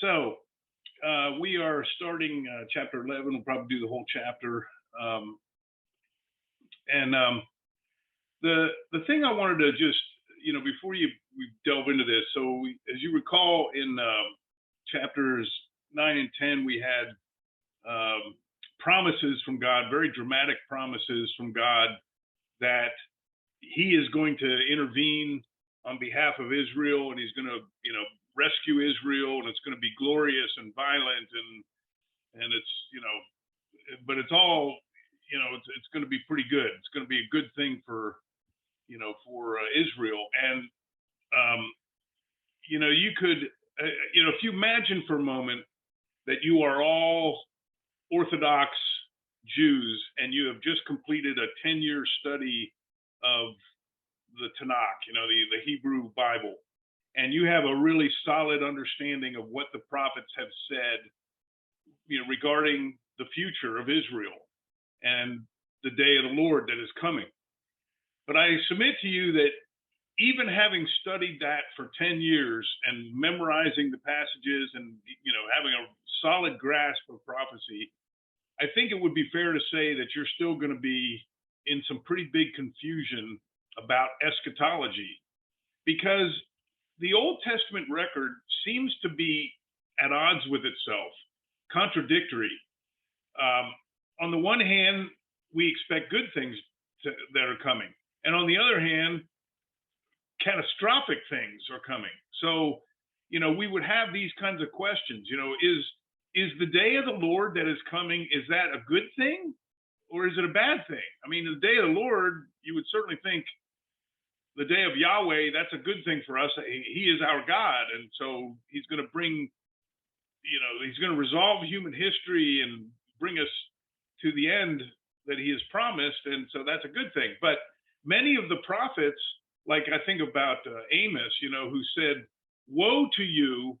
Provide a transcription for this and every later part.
So we are starting chapter 11. We'll probably do the whole chapter. Um, and the thing I wanted to just, before we delve into this, so as you recall in chapters 9 and 10, we had promises from God, very dramatic promises from God that he is going to intervene on behalf of Israel, and he's going to, rescue Israel, and it's going to be glorious and violent, and it's, but it's all, it's going to be pretty good. It's going to be a good thing for, for Israel. And, you could, if you imagine for a moment that you are all Orthodox Jews and you have just completed a 10-year study of the Tanakh, the Hebrew Bible, and you have a really solid understanding of what the prophets have said, regarding the future of Israel and the day of the Lord that is coming. But I submit to you that even having studied that for 10 years and memorizing the passages and, having a solid grasp of prophecy, I think it would be fair to say that you're still going to be in some pretty big confusion about eschatology, because the Old Testament record seems to be at odds with itself, contradictory. On the one hand, we expect good things that are coming, and on the other hand, catastrophic things are coming. So, we would have these kinds of questions. Is the day of the Lord that is coming, is that a good thing or is it a bad thing? I mean, the day of the Lord, you would certainly think the day of Yahweh, that's a good thing for us. He is our God. And so he's going to bring, he's going to resolve human history and bring us to the end that he has promised. And so that's a good thing. But many of the prophets, like I think about Amos, who said, woe to you,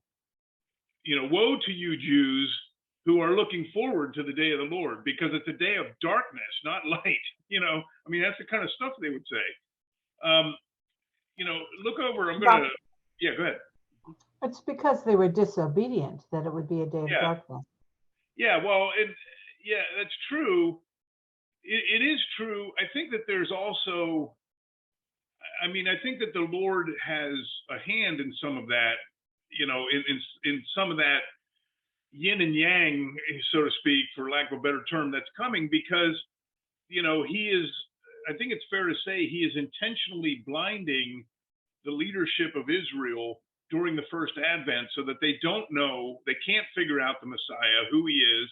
woe to you Jews who are looking forward to the day of the Lord, because it's a day of darkness, not light. I mean, that's the kind of stuff they would say. Look over, I'm going to, yeah, go ahead. It's because they were disobedient that it would be a day of darkness. Yeah, well, that's true. It is true. I think that there's also, I think that the Lord has a hand in some of that, in some of that yin and yang, so to speak, for lack of a better term, that's coming, because, he is, I think it's fair to say he is intentionally blinding the leadership of Israel during the first advent so that they don't know, they can't figure out the Messiah, who he is,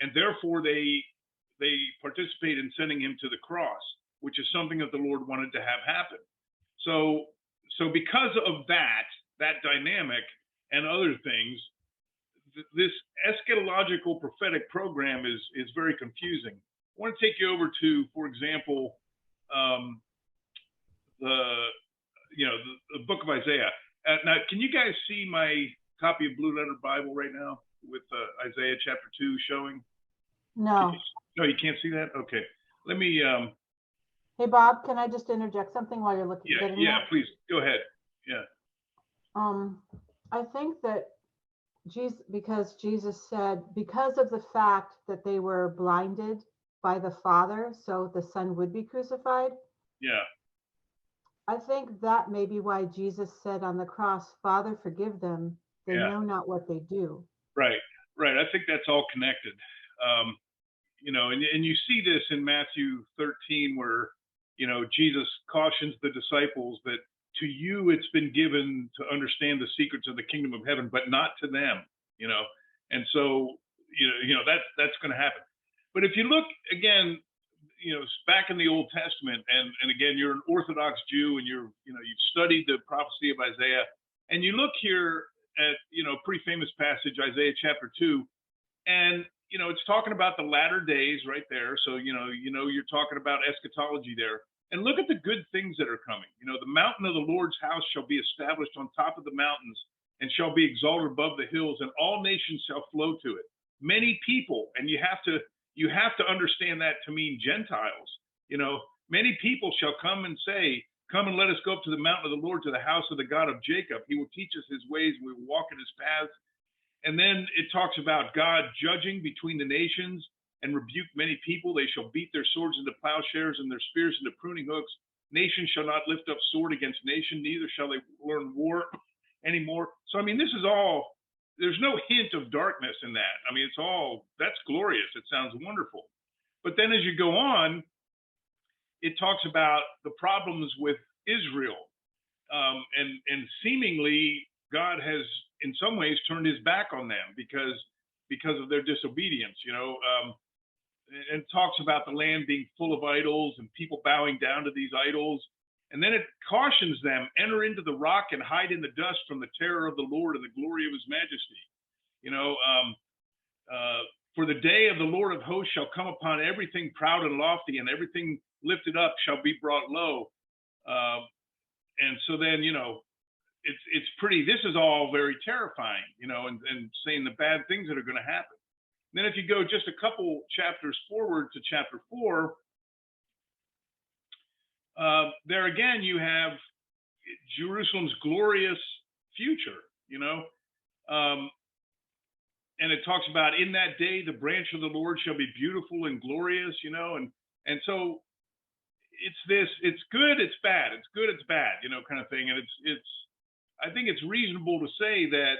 and therefore they participate in sending him to the cross, which is something that the Lord wanted to have happen. So because of that dynamic and other things, this eschatological prophetic program is very confusing. I want to take you over to, for example, the book of Isaiah. Now, can you guys see my copy of Blue Letter Bible right now with Isaiah chapter 2 showing? No. No, you can't see that? Okay. Let me... Hey, Bob, can I just interject something while you're looking? Yeah, please. Go ahead. Yeah. I think that because Jesus said, because of the fact that they were blinded by the Father, so the Son would be crucified. Yeah. I think that may be why Jesus said on the cross, Father, forgive them. They know not what they do. Right. I think that's all connected. And you see this in Matthew 13, where, Jesus cautions the disciples that to you it's been given to understand the secrets of the kingdom of heaven, but not to them, And so, that's going to happen. But if you look again, back in the Old Testament, and again, you're an Orthodox Jew, and you've studied the prophecy of Isaiah, and you look here at, a pretty famous passage, Isaiah chapter 2, and, it's talking about the latter days right there. So, you're talking about eschatology there. And look at the good things that are coming. The mountain of the Lord's house shall be established on top of the mountains and shall be exalted above the hills, and all nations shall flow to it. Many people, and you have to understand that to mean Gentiles. Many people shall come and say, come and let us go up to the mountain of the Lord, to the house of the God of Jacob. He will teach us his ways, and we will walk in his paths. And then it talks about God judging between the nations and rebuke many people. They shall beat their swords into plowshares and their spears into pruning hooks. Nation shall not lift up sword against nation, neither shall they learn war anymore. So, I mean, this is all, there's no hint of darkness in that. I mean, it's all, that's glorious. It sounds wonderful. But then as you go on, it talks about the problems with Israel. And seemingly God has, in some ways, turned his back on them because of their disobedience, and talks about the land being full of idols and people bowing down to these idols. And then it cautions them, enter into the rock and hide in the dust from the terror of the Lord and the glory of his majesty. For the day of the Lord of hosts shall come upon everything proud and lofty, and everything lifted up shall be brought low. And so then, it's pretty, this is all very terrifying, and saying the bad things that are going to happen. And then if you go just a couple chapters forward to chapter 4, there again, you have Jerusalem's glorious future, and it talks about in that day, the branch of the Lord shall be beautiful and glorious, and so it's good, it's bad, it's good, it's bad, kind of thing. And I think it's reasonable to say that,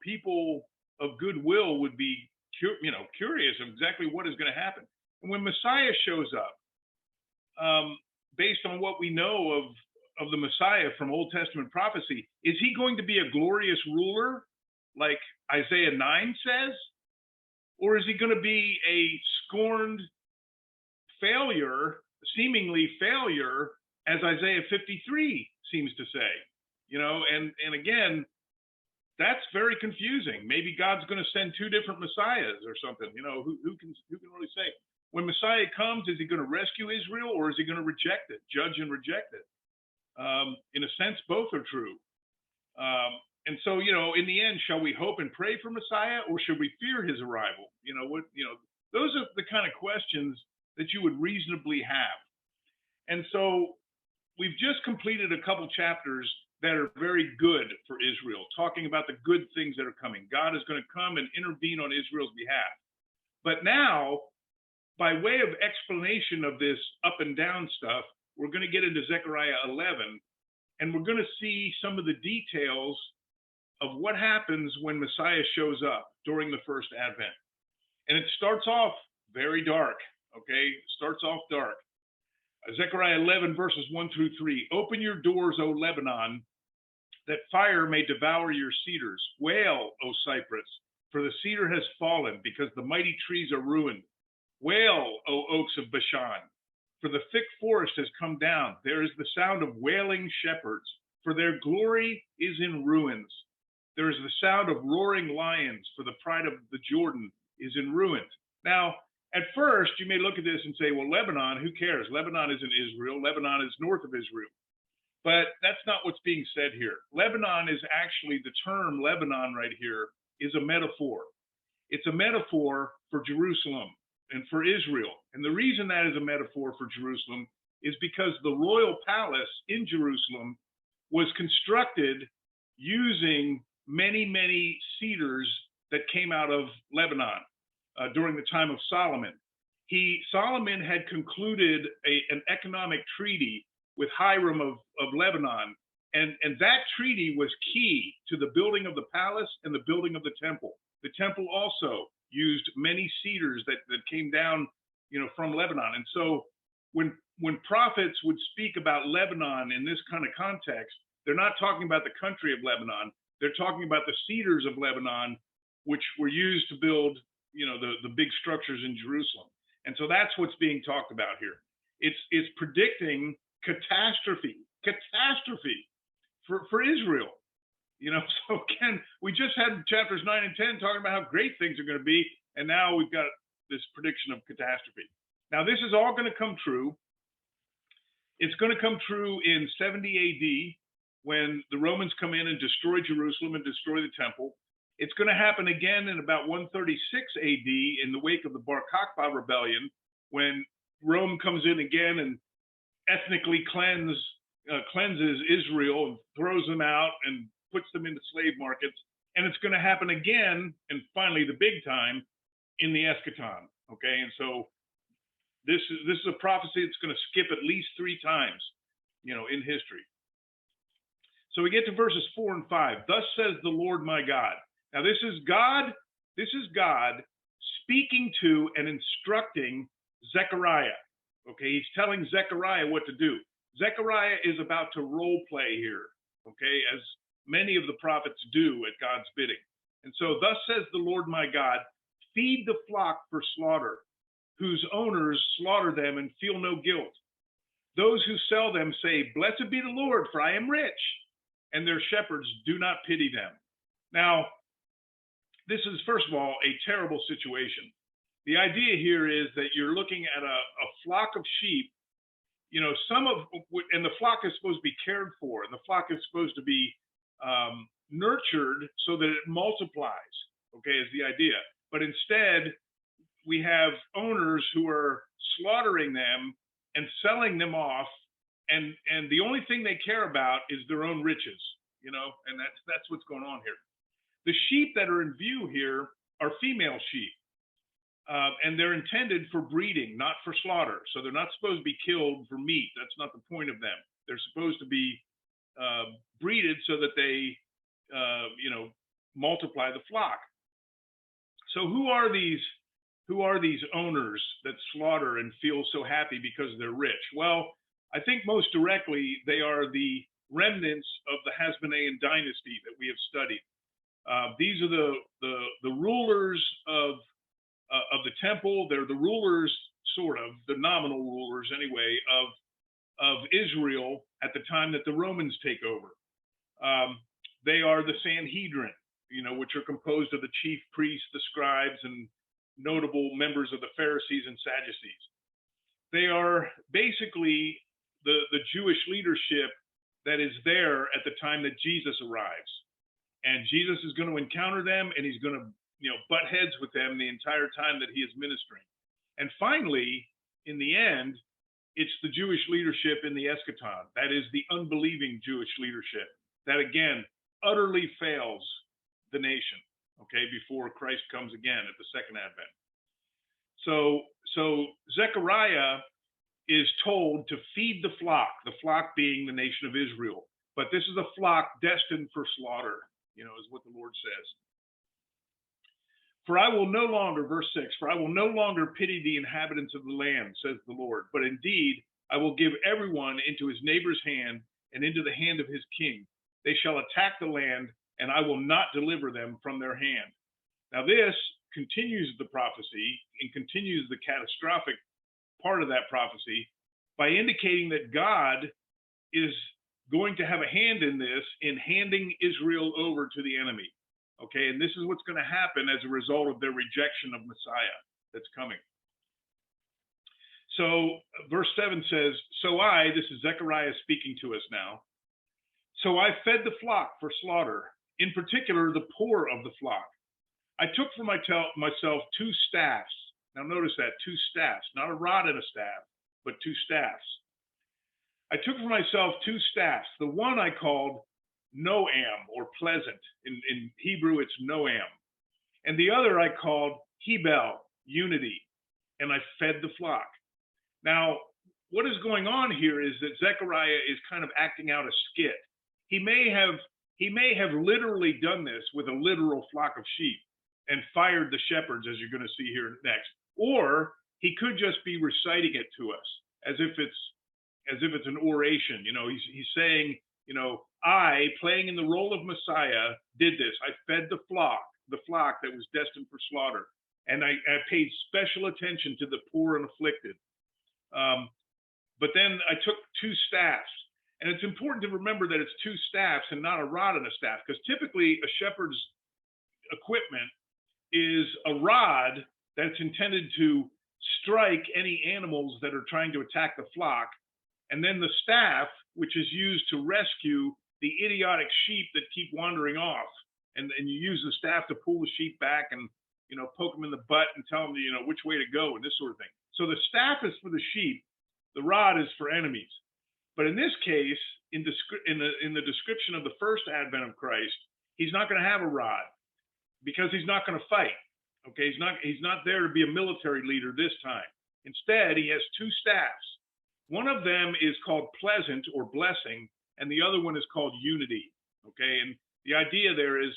people of goodwill would be, curious of exactly what is going to happen. And when Messiah shows up, based on what we know of the Messiah from Old Testament prophecy, is he going to be a glorious ruler like Isaiah 9 says? Or is he going to be a scorned failure, seemingly failure, as Isaiah 53 seems to say? And again, that's very confusing. Maybe God's going to send two different messiahs or something. Who can really say? When Messiah comes, is he going to rescue Israel, or is he going to reject it, judge and reject it? In a sense, both are true. And so, in the end, shall we hope and pray for Messiah, or should we fear his arrival? Those are the kind of questions that you would reasonably have. And so we've just completed a couple chapters that are very good for Israel, talking about the good things that are coming. God is going to come and intervene on Israel's behalf. But now, by way of explanation of this up and down stuff, we're going to get into Zechariah 11, and we're going to see some of the details of what happens when Messiah shows up during the first Advent. And it starts off very dark, okay? It starts off dark. Zechariah 11, verses 1 through 3. Open your doors, O Lebanon, that fire may devour your cedars. Wail, O cypress, for the cedar has fallen, because the mighty trees are ruined. Wail, O oaks of Bashan, for the thick forest has come down. There is the sound of wailing shepherds, for their glory is in ruins. There is the sound of roaring lions, for the pride of the Jordan is in ruins. Now, at first, you may look at this and say, well, Lebanon, who cares? Lebanon isn't Israel. Lebanon is north of Israel. But that's not what's being said here. Lebanon is actually, the term Lebanon right here is a metaphor. It's a metaphor for Jerusalem and for Israel. And the reason that is a metaphor for Jerusalem is because the royal palace in Jerusalem was constructed using many, many cedars that came out of Lebanon during the time of Solomon. Solomon had concluded an economic treaty with Hiram of Lebanon, and that treaty was key to the building of the palace and the building of the temple. The temple also used many cedars that came down, from Lebanon. And so when prophets would speak about Lebanon in this kind of context, they're not talking about the country of Lebanon. They're talking about the cedars of Lebanon, which were used to build, the big structures in Jerusalem. And so that's what's being talked about here. It's predicting catastrophe for Israel. So again, we just had chapters 9 and 10 talking about how great things are going to be, and now we've got this prediction of catastrophe. Now, this is all going to come true. It's going to come true in 70 AD when the Romans come in and destroy Jerusalem and destroy the temple. It's going to happen again in about 136 AD in the wake of the Bar Kokhba rebellion, when Rome comes in again and ethnically cleanses Israel and throws them out and puts them into slave markets. and it's going to happen again, and finally the big time in the eschaton. Okay, and so this is a prophecy that's going to skip at least 3 times, in history. So we get to verses 4 and 5. Thus says the Lord my God. Now this is God speaking to and instructing Zechariah. Okay, he's telling Zechariah what to do. Zechariah is about to role play here, okay, as many of the prophets do at God's bidding. And so, thus says the Lord my God, feed the flock for slaughter, whose owners slaughter them and feel no guilt. Those who sell them say, blessed be the Lord, for I am rich, and their shepherds do not pity them. Now, this is, first of all, a terrible situation. The idea here is that you're looking at a flock of sheep, and the flock is supposed to be cared for, and the flock is supposed to be nurtured so that it multiplies, okay, is the idea. But instead, we have owners who are slaughtering them and selling them off, and the only thing they care about is their own riches, and that's what's going on here. The sheep that are in view here are female sheep. And they're intended for breeding, not for slaughter. So they're not supposed to be killed for meat. That's not the point of them. They're supposed to be breeded so that they, multiply the flock. So who are these owners that slaughter and feel so happy because they're rich? Well, I think most directly they are the remnants of the Hasmonean dynasty that we have studied. These are the rulers of the temple. They're the rulers, sort of, the nominal rulers anyway, of Israel at the time that the Romans take over. They are the Sanhedrin, which are composed of the chief priests, the scribes, and notable members of the Pharisees and Sadducees. They are basically the Jewish leadership that is there at the time that Jesus arrives. And Jesus is going to encounter them, and he's going to butt heads with them the entire time that he is ministering. And finally, in the end, it's the Jewish leadership in the eschaton. That is the unbelieving Jewish leadership that, again, utterly fails the nation, okay, before Christ comes again at the second advent. So Zechariah is told to feed the flock being the nation of Israel. But this is a flock destined for slaughter, is what the Lord says. For I will no longer, verse 6, for I will no longer pity the inhabitants of the land, says the Lord, but indeed I will give everyone into his neighbor's hand and into the hand of his king. They shall attack the land, and I will not deliver them from their hand. Now this continues the prophecy and continues the catastrophic part of that prophecy by indicating that God is going to have a hand in this, in handing Israel over to the enemy. Okay, and this is what's going to happen as a result of their rejection of Messiah that's coming. So verse 7 says, so this is Zechariah speaking to us now, so I fed the flock for slaughter, in particular the poor of the flock. I took for myself 2 staffs. Now notice that, 2 staffs, not a rod and a staff, but 2 staffs. I took for myself 2 staffs. The one I called Noam, or pleasant. In Hebrew, it's Noam. And the other I called Hebel, unity. And I fed the flock. Now, what is going on here is that Zechariah is kind of acting out a skit. He may have literally done this with a literal flock of sheep and fired the shepherds, as you're going to see here next. Or he could just be reciting it to us as if it's an oration. He's saying, I, playing in the role of Messiah, did this. I fed the flock that was destined for slaughter. And I paid special attention to the poor and afflicted. But then I took 2 staffs. And it's important to remember that it's 2 staffs and not a rod and a staff, because typically a shepherd's equipment is a rod that's intended to strike any animals that are trying to attack the flock. And then the staff, which is used to rescue the idiotic sheep that keep wandering off. And you use the staff to pull the sheep back and, poke them in the butt and tell them, which way to go and this sort of thing. So the staff is for the sheep. The rod is for enemies. But in this case, in the description of the first advent of Christ, he's not going to have a rod because he's not going to fight. Okay, he's not there to be a military leader this time. Instead, he has two staffs. One of them is called pleasant or blessing, and the other one is called unity. Okay, and the idea there is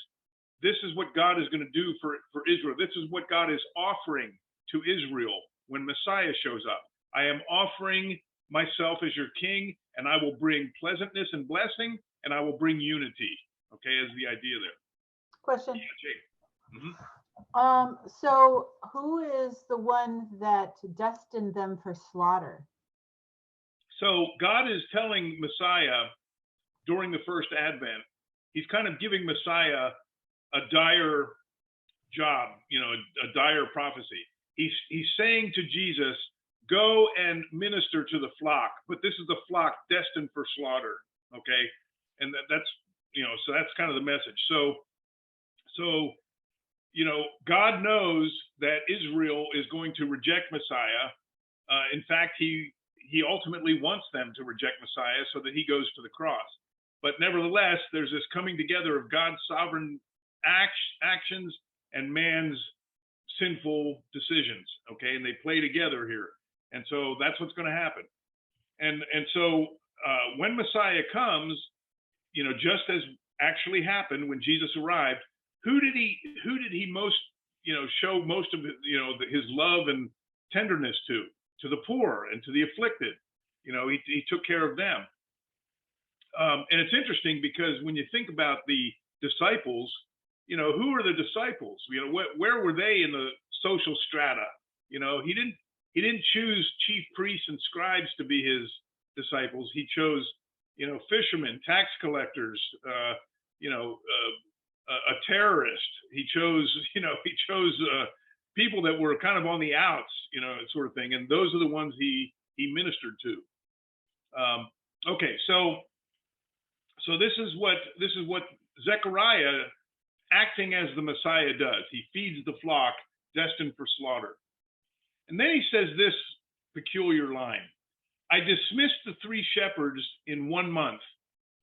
this is what God is going to do for Israel. This is what God is offering to Israel when Messiah shows up. I am offering myself as your king, and I will bring pleasantness and blessing, and I will bring unity. Okay, as the idea there. Question. Yeah, Jake. Mm-hmm. So who is the one that destined them for slaughter? So God is telling Messiah during the first advent, he's kind of giving Messiah a dire job, a dire prophecy. He's saying to Jesus, go and minister to the flock, but this is the flock destined for slaughter. Okay. And that's, so that's kind of the message. So, God knows that Israel is going to reject Messiah. In fact, he ultimately wants them to reject Messiah so that he goes to the cross. But nevertheless, there's this coming together of God's sovereign actions and man's sinful decisions. Okay, and they play together here, and so that's what's going to happen. And so when Messiah comes, just as actually happened when Jesus arrived, who did he most show most of his love and tenderness to? To the poor and to the afflicted. He took care of them. And it's interesting because when you think about the disciples, who are the disciples? Where were they in the social strata? He didn't choose chief priests and scribes to be his disciples. He chose, fishermen, tax collectors, a terrorist. He chose people that were kind of on the outs, sort of thing. And those are the ones he ministered to. Okay, so this is what Zechariah, acting as the Messiah, does. He feeds the flock destined for slaughter. And then he says this peculiar line: I dismissed the three shepherds in 1 month.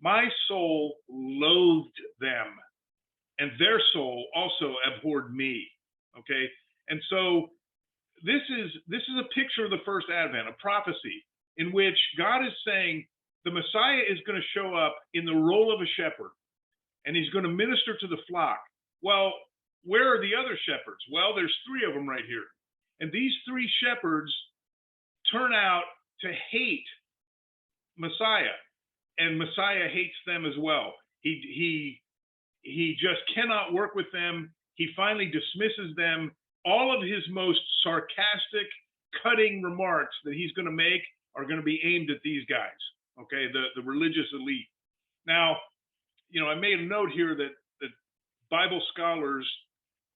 My soul loathed them, and their soul also abhorred me. Okay. And so this is a picture of the first advent, a prophecy in which God is saying the Messiah is going to show up in the role of a shepherd, and he's going to minister to the flock. Well, where are the other shepherds? Well, there's three of them right here. And these three shepherds turn out to hate Messiah, and Messiah hates them as well. He just cannot work with them. He finally dismisses them. All of his most sarcastic, cutting remarks that he's going to make are going to be aimed at these guys, okay, the religious elite. Now, I made a note here that Bible scholars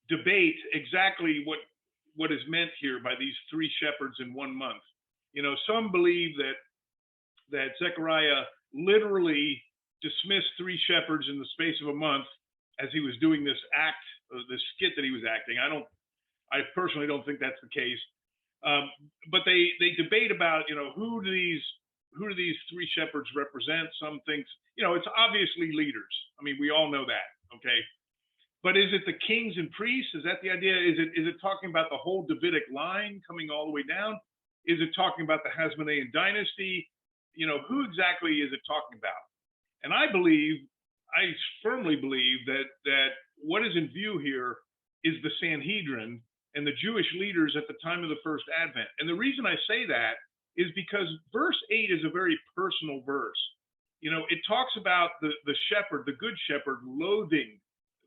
debate exactly what is meant here by these three shepherds in 1 month. Some believe that Zechariah literally dismissed three shepherds in the space of a month as he was doing this act, this skit that he was acting. I personally don't think that's the case. But they debate about, who do these three shepherds represent? Some think, it's obviously leaders. I mean, we all know that, okay? But is it the kings and priests? Is that the idea? Is it talking about the whole Davidic line coming all the way down? Is it talking about the Hasmonean dynasty? Who exactly is it talking about? And I firmly believe that what is in view here is the Sanhedrin and the Jewish leaders at the time of the first advent. And the reason I say that is because verse 8 is a very personal verse. It talks about the shepherd, the good shepherd, loathing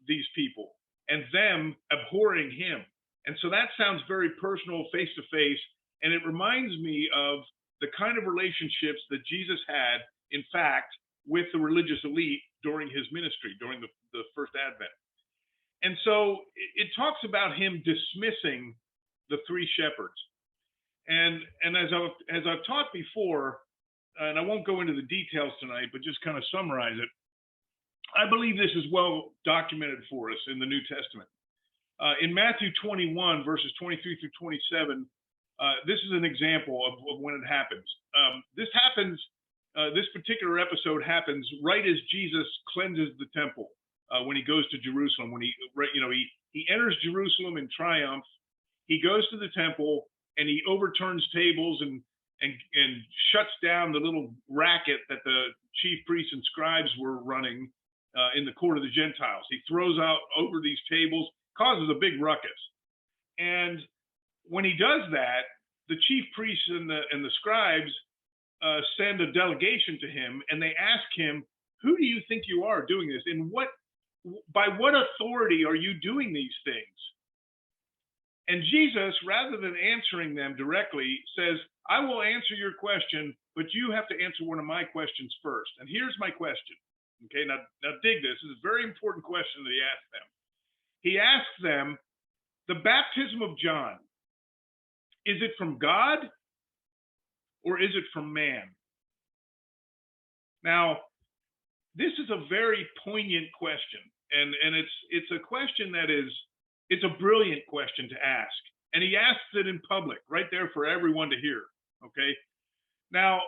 these people and them abhorring him. And so that sounds very personal, face to face. And it reminds me of the kind of relationships that Jesus had, in fact, with the religious elite during his ministry, during the first advent. And so it talks about him dismissing the three shepherds. And as I've taught before, and I won't go into the details tonight, but just kind of summarize it, I believe this is well documented for us in the New Testament. In Matthew 21, verses 23 through 27, this is an example of when it happens. This particular episode happens right as Jesus cleanses the temple. when he goes to Jerusalem. When he enters Jerusalem in triumph, he goes to the temple and he overturns tables and shuts down the little racket that the chief priests and scribes were running in the court of the Gentiles. He throws out over these tables, causes a big ruckus. And when he does that, the chief priests and the scribes send a delegation to him, and they ask him, "Who do you think you are doing this? And by what authority are you doing these things?" And Jesus, rather than answering them directly, says, "I will answer your question, but you have to answer one of my questions first." And here's my question. Okay, now dig this. This is a very important question that he asked them. He asks them, the baptism of John, is it from God or is it from man? Now, this is a very poignant question, and it's a question that it's a brilliant question to ask. And he asks it in public, right there for everyone to hear. Okay. Now,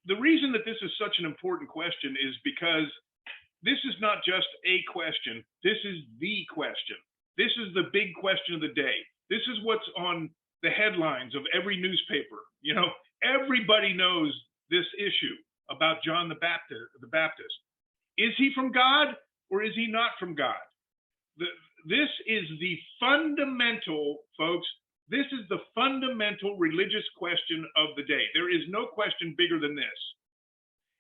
the reason that this is such an important question is because this is not just a question. This is the question. This is the big question of the day. This is what's on the headlines of every newspaper. Everybody knows this issue about John the Baptist. Is he from God or is he not from God? This is the fundamental, folks, this is the fundamental religious question of the day. There is no question bigger than this.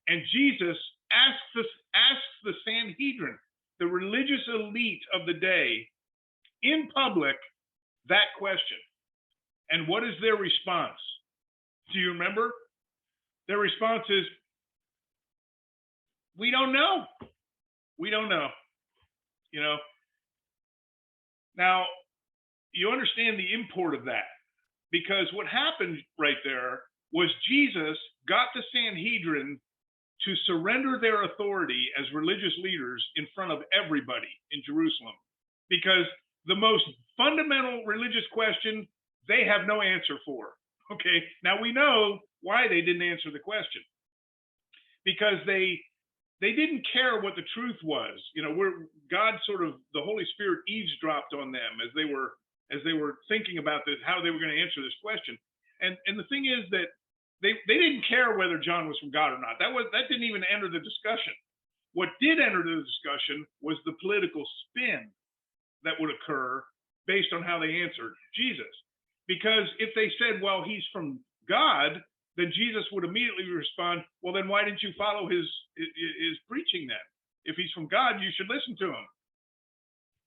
And Jesus asks the Sanhedrin, the religious elite of the day, in public, that question. And what is their response? Do you remember? Their response is, "We don't know. We don't know." Now, you understand the import of that, because what happened right there was Jesus got the Sanhedrin to surrender their authority as religious leaders in front of everybody in Jerusalem, because the most fundamental religious question they have no answer for. Okay, now we know why they didn't answer the question, because they didn't care what the truth was. God sort of, the Holy Spirit eavesdropped on them as they were thinking about this, how they were going to answer this question. And the thing is that they didn't care whether John was from God or not. That didn't even enter the discussion. What did enter the discussion was the political spin that would occur based on how they answered Jesus. Because if they said, "Well, he's from God," then Jesus would immediately respond, "Well, then why didn't you follow his preaching then? If he's from God, you should listen to him."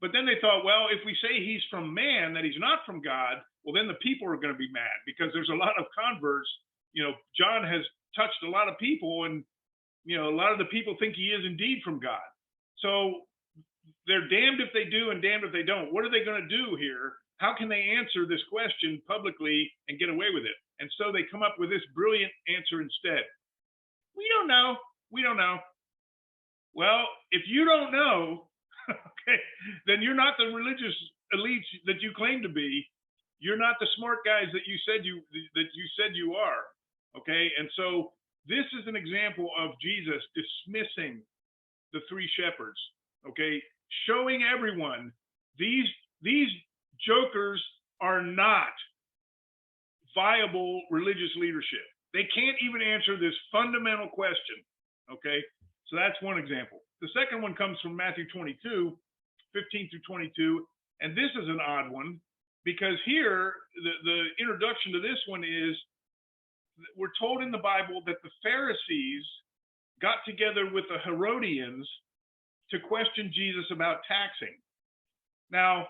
But then they thought, well, if we say he's from man, that he's not from God, well, then the people are going to be mad, because there's a lot of converts. John has touched a lot of people, and a lot of the people think he is indeed from God. So they're damned if they do and damned if they don't. What are they going to do here? How can they answer this question publicly and get away with it? And so they come up with this brilliant answer instead. "We don't know. We don't know." Well, if you don't know, okay, then you're not the religious elites that you claim to be. You're not the smart guys that you said you are. Okay, and so this is an example of Jesus dismissing the three shepherds. Okay, showing everyone these jokers are not viable religious leadership. They can't even answer this fundamental question. Okay, so that's one example. The second one comes from Matthew 22, 15 through 22, and this is an odd one, because here the introduction to this one is, we're told in the Bible that the Pharisees got together with the Herodians to question Jesus about taxing. Now,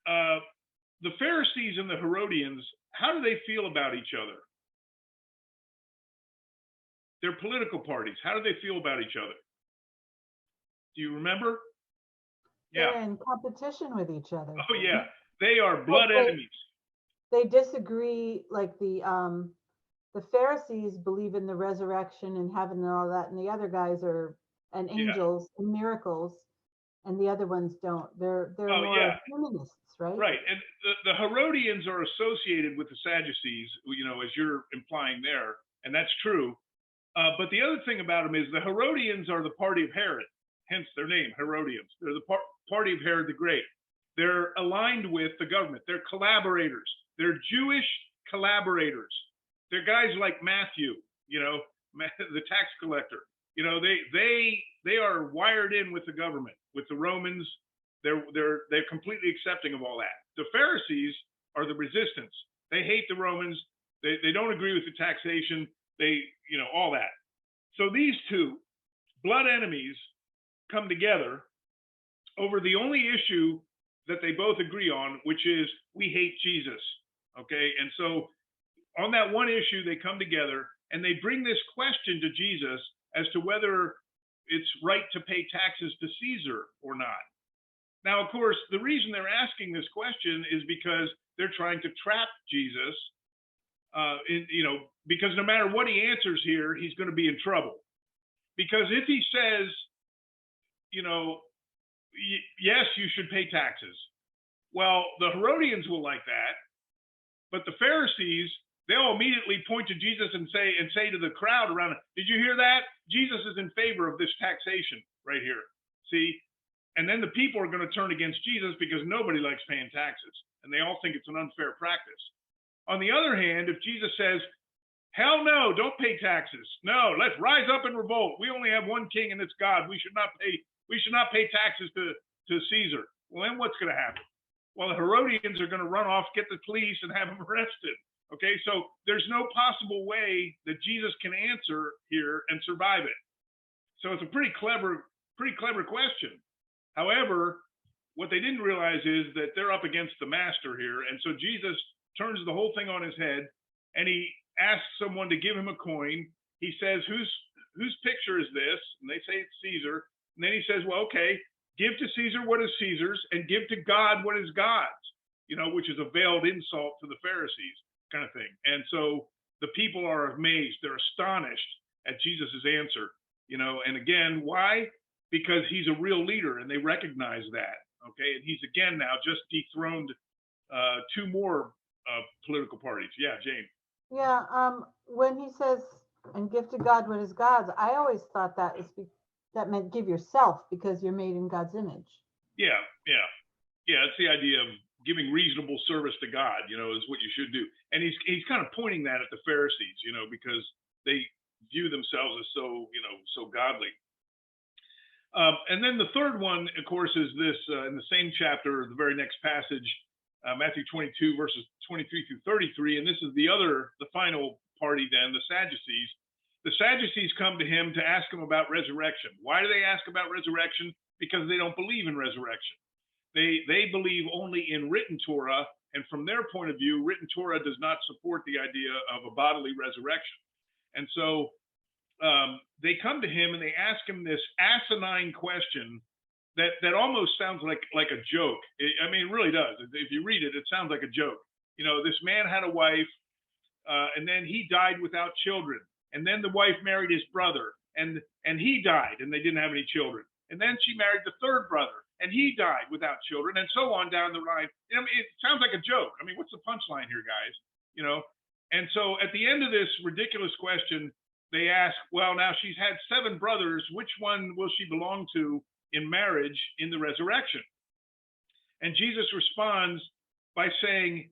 the Pharisees and the Herodians, how do they feel about each other? They're political parties. How do they feel about each other? Do you remember? They're in competition with each other. Oh yeah, they are blood enemies. They disagree. Like the Pharisees believe in the resurrection and heaven and all that, and the other guys are angels and miracles, and the other ones don't. They're more humanists, right? Right, and the Herodians are associated with the Sadducees, as you're implying there, and that's true. But the other thing about them is the Herodians are the party of Herod. hence their name, Herodians. They're the party of Herod the Great. They're aligned with the government. They're collaborators. They're Jewish collaborators. They're guys like Matthew, the tax collector. They are wired in with the government, with the Romans. They're completely accepting of all that. The Pharisees are the resistance. They hate the Romans. They don't agree with the taxation. All that. So these two blood enemies come together over the only issue that they both agree on, which is we hate Jesus. Okay. And so on that one issue, they come together and they bring this question to Jesus as to whether it's right to pay taxes to Caesar or not. Now, of course, the reason they're asking this question is because they're trying to trap Jesus, because no matter what he answers here, he's going to be in trouble. Because if he says, yes, you should pay taxes, well, the Herodians will like that, but the Pharisees, they'll immediately point to Jesus and say to the crowd around, did you hear that? Jesus is in favor of this taxation right here. See? And then the people are going to turn against Jesus because nobody likes paying taxes, and they all think it's an unfair practice. On the other hand, if Jesus says, hell no, don't pay taxes. No, let's rise up and revolt. We only have one king and it's God. We should not pay taxes to Caesar. Well, then what's going to happen? Well, the Herodians are going to run off, get the police, and have him arrested. Okay, so there's no possible way that Jesus can answer here and survive it. So it's a pretty clever question. However, what they didn't realize is that they're up against the master here. And so Jesus turns the whole thing on his head and he asks someone to give him a coin. He says, whose picture is this? And they say it's Caesar. And then he says, well, okay, give to Caesar what is Caesar's and give to God what is God's, which is a veiled insult to the Pharisees kind of thing. And so the people are amazed. They're astonished at Jesus's answer, and again, why? Because he's a real leader and they recognize that. Okay. And he's again now just dethroned two more political parties. Yeah, Jane. Yeah. When he says, and give to God what is God's, I always thought that meant give yourself because you're made in God's image. Yeah. It's the idea of giving reasonable service to God, is what you should do. And he's kind of pointing that at the Pharisees, because they view themselves as so godly. And then the third one, of course, is this in the same chapter, the very next passage, Matthew 22, verses 23 through 33. And this is the final party then, the Sadducees. The Sadducees come to him to ask him about resurrection. Why do they ask about resurrection? Because they don't believe in resurrection. They believe only in written Torah. And from their point of view, written Torah does not support the idea of a bodily resurrection. And so they come to him and they ask him this asinine question that almost sounds like a joke. It really does. If you read it, it sounds like a joke. This man had a wife, and then he died without children. And then the wife married his brother, and he died, and they didn't have any children. And then she married the third brother, and he died without children, and so on down the line. It sounds like a joke. What's the punchline here, guys? And so at the end of this ridiculous question, they ask, well, now she's had 7 brothers. Which one will she belong to in marriage in the resurrection? And Jesus responds by saying,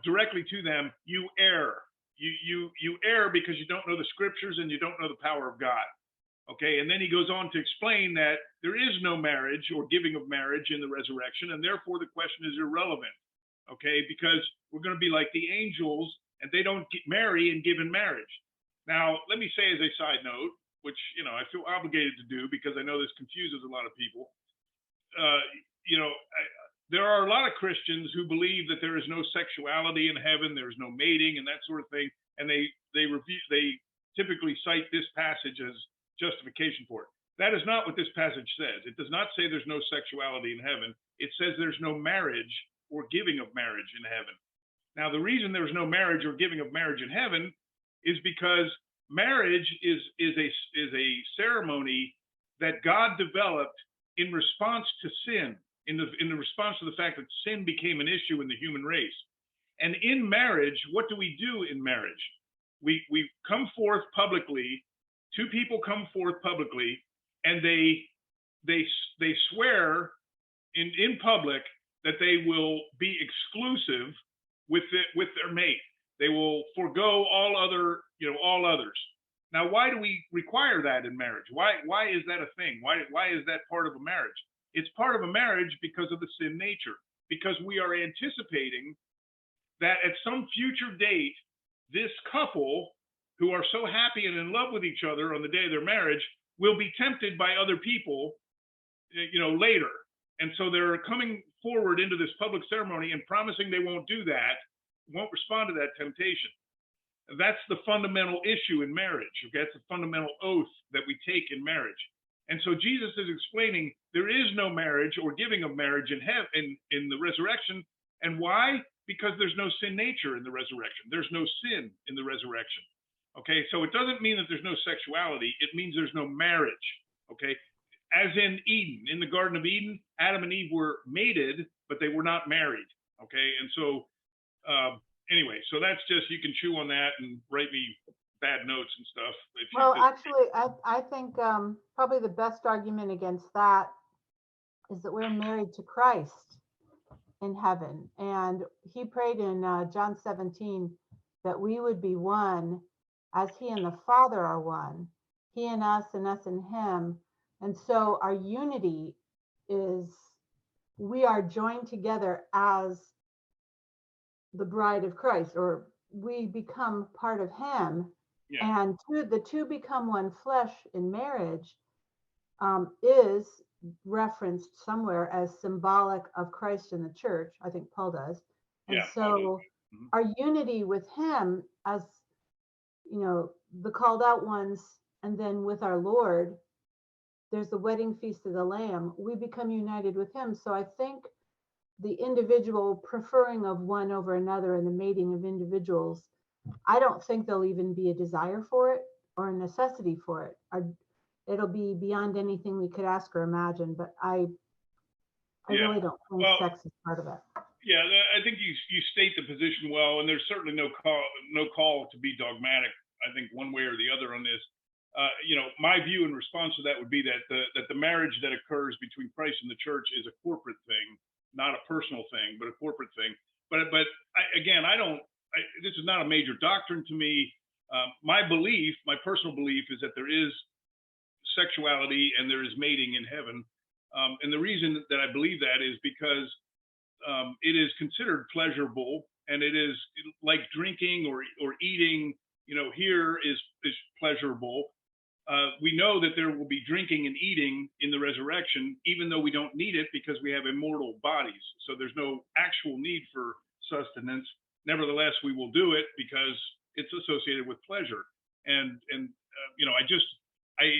directly to them, you err. You err because you don't know the scriptures and you don't know the power of God. Okay. And then he goes on to explain that there is no marriage or giving of marriage in the resurrection. And therefore the question is irrelevant. Okay. Because we're going to be like the angels and they don't marry and give in marriage. Now, let me say as a side note, which, I feel obligated to do because I know this confuses a lot of people. There are a lot of Christians who believe that there is no sexuality in heaven, there's no mating and that sort of thing. And they typically cite this passage as justification for it. That is not what this passage says. It does not say there's no sexuality in heaven. It says there's no marriage or giving of marriage in heaven. Now, the reason there's no marriage or giving of marriage in heaven is because marriage is a ceremony that God developed in response to sin, in the response to the fact that sin became an issue in the human race. And in marriage, what do we do in marriage? We come forth publicly, 2 people come forth publicly, and they they swear in public that they will be exclusive with their mate. They will forego all all others. Now, why do we require that in marriage? Why is that a thing? Why is that part of a marriage? It's part of a marriage because of the sin nature, because we are anticipating that at some future date, this couple who are so happy and in love with each other on the day of their marriage will be tempted by other people, later. And so they're coming forward into this public ceremony and promising they won't do that, won't respond to that temptation. That's the fundamental issue in marriage. Okay? That's the fundamental oath that we take in marriage. And so Jesus is explaining there is no marriage or giving of marriage in heaven, in the resurrection. And why? Because there's no sin nature in the resurrection. There's no sin in the resurrection. Okay, so it doesn't mean that there's no sexuality. It means there's no marriage. Okay, as in Eden, in the Garden of Eden, Adam and Eve were mated, but they were not married. Okay, and so anyway, so that's just, you can chew on that and write me bad notes and stuff. Well, actually, I think probably the best argument against that is that we're married to Christ in heaven. And he prayed in John 17 that we would be one as he and the Father are one, he and us in him. And so our unity is, we are joined together as the bride of Christ, or we become part of him. Yeah. And the two become one flesh in marriage is referenced somewhere as symbolic of Christ in the church. I think Paul does. And yeah, so our unity with him as, the called out ones, and then with our Lord, there's the wedding feast of the Lamb. We become united with him. So I think the individual preferring of one over another and the mating of individuals, I don't think there'll even be a desire for it or a necessity for it. It'll be beyond anything we could ask or imagine, but I really don't think sex is part of it. Yeah, I think you state the position well, and there's certainly no call to be dogmatic, I think, one way or the other on this. My view in response to that would be that the marriage that occurs between Christ and the church is a corporate thing, not a personal thing, but a corporate thing. But this is not a major doctrine to me. My personal belief is that there is sexuality and there is mating in heaven. And the reason that I believe that is because it is considered pleasurable, and it is like drinking or eating, here is pleasurable. We know that there will be drinking and eating in the resurrection, even though we don't need it because we have immortal bodies. So there's no actual need for sustenance. Nevertheless, we will do it because it's associated with pleasure. And I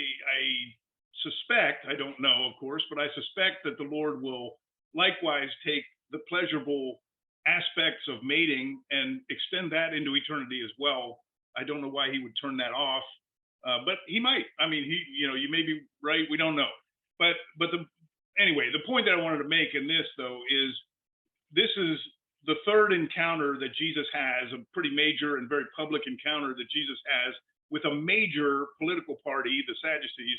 suspect, I don't know, of course, but I suspect that the Lord will likewise take the pleasurable aspects of mating and extend that into eternity as well. I don't know why he would turn that off, but he might. I mean, you may be right. We don't know. But anyway, the point that I wanted to make in this, though, is this is the third encounter that Jesus has, a pretty major and very public encounter that Jesus has with a major political party, the Sadducees,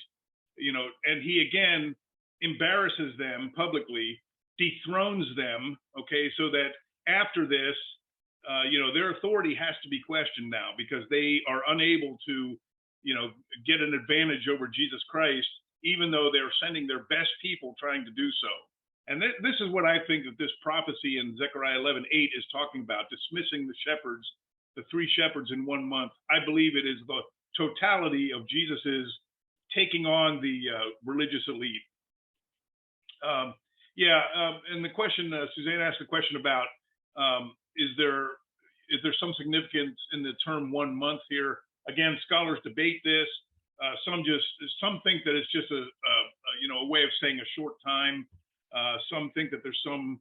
and he again embarrasses them publicly, dethrones them, okay, so that after this, their authority has to be questioned now because they are unable to, get an advantage over Jesus Christ, even though they're sending their best people trying to do so. And this is what I think that this prophecy in Zechariah 11:8 is talking about, dismissing the shepherds, the three shepherds in 1 month. I believe it is the totality of Jesus's taking on the religious elite. And the question, Suzanne asked the question about, is there some significance in the term 1 month here? Again, scholars debate this. Some think that it's just a way of saying a short time. Some think that there's some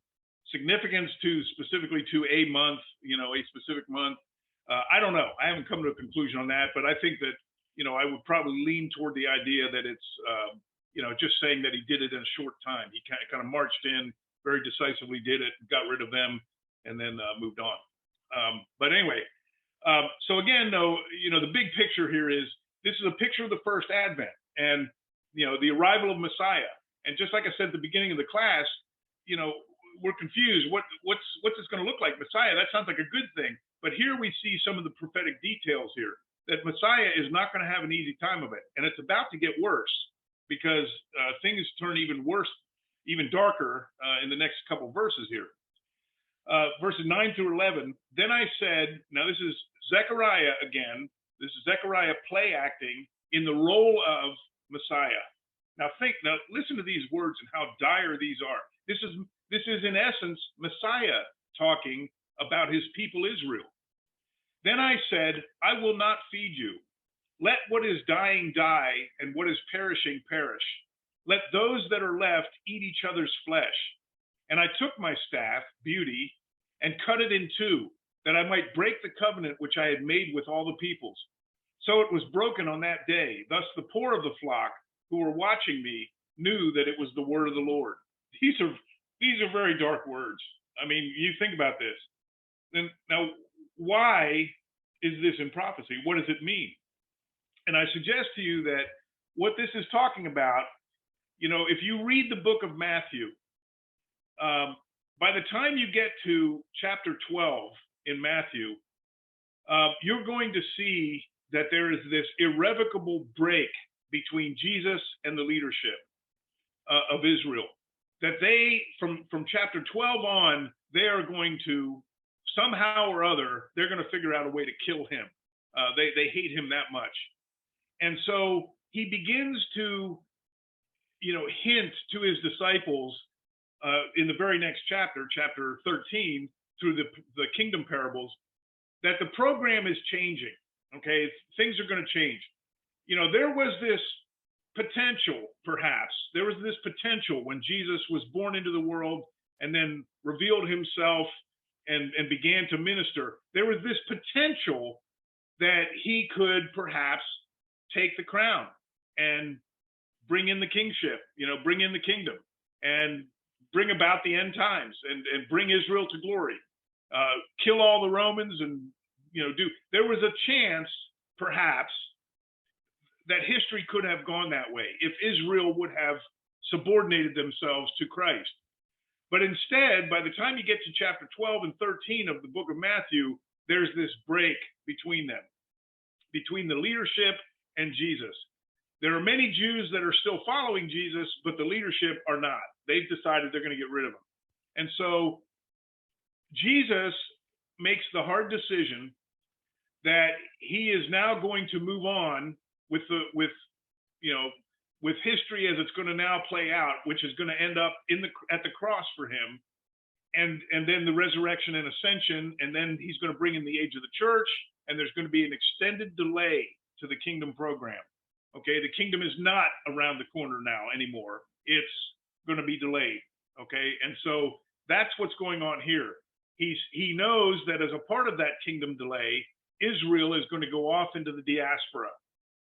significance specifically to a month, a specific month. I don't know. I haven't come to a conclusion on that, but I think that, I would probably lean toward the idea that it's, just saying that he did it in a short time. He kind of marched in, very decisively did it, got rid of them, and then moved on. But anyway, so again, though, the big picture here is this is a picture of the first advent and, the arrival of Messiah. And just like I said at the beginning of the class, you know, we're confused. What's this going to look like? Messiah, that sounds like a good thing. But here we see some of the prophetic details here, that Messiah is not going to have an easy time of it. And it's about to get worse, because things turn even worse, even darker in the next couple verses here. Verses 9 through 11. Then I said, now this is Zechariah again. This is Zechariah play acting in the role of Messiah. Now listen to these words and how dire these are. This is in essence Messiah talking about his people Israel. Then I said, I will not feed you. Let what is dying die, and what is perishing perish. Let those that are left eat each other's flesh. And I took my staff, beauty, and cut it in two, that I might break the covenant which I had made with all the peoples. So it was broken on that day. Thus the poor of the flock who were watching me knew that it was the word of the Lord. These are very dark words. I mean, you think about this. Then now, why is this in prophecy? What does it mean? And I suggest to you that what this is talking about, you know, if you read the book of Matthew, by the time you get to chapter 12 in Matthew, you're going to see that there is this irrevocable break between Jesus and the leadership of Israel. That they, from chapter 12 on, they are going to somehow or other, they're going to figure out a way to kill him. They hate him that much. And so he begins to, you know, hint to his disciples in the very next chapter, chapter 13, through the kingdom parables, that the program is changing. Okay, things are going to change. You know, there was this potential, perhaps. There was this potential when Jesus was born into the world and then revealed himself and began to minister. There was this potential that he could perhaps take the crown and bring in the kingship, you know, bring in the kingdom and bring about the end times and bring Israel to glory, kill all the Romans and, you know, there was a chance perhaps that history could have gone that way if Israel would have subordinated themselves to Christ. But instead, by the time you get to chapter 12 and 13 of the book of Matthew, there's this break between them, between the leadership and Jesus. There are many Jews that are still following Jesus, but the leadership are not. They've decided they're going to get rid of him. And so Jesus makes the hard decision that he is now going to move on with history as it's going to now play out, which is going to end up at the cross for him, and then the resurrection and ascension, and then he's going to bring in the age of the church, and there's going to be an extended delay to the kingdom program. Okay, the kingdom is not around the corner now anymore. It's going to be delayed. Okay, and so that's what's going on here. He knows that as a part of that kingdom delay, Israel is going to go off into the diaspora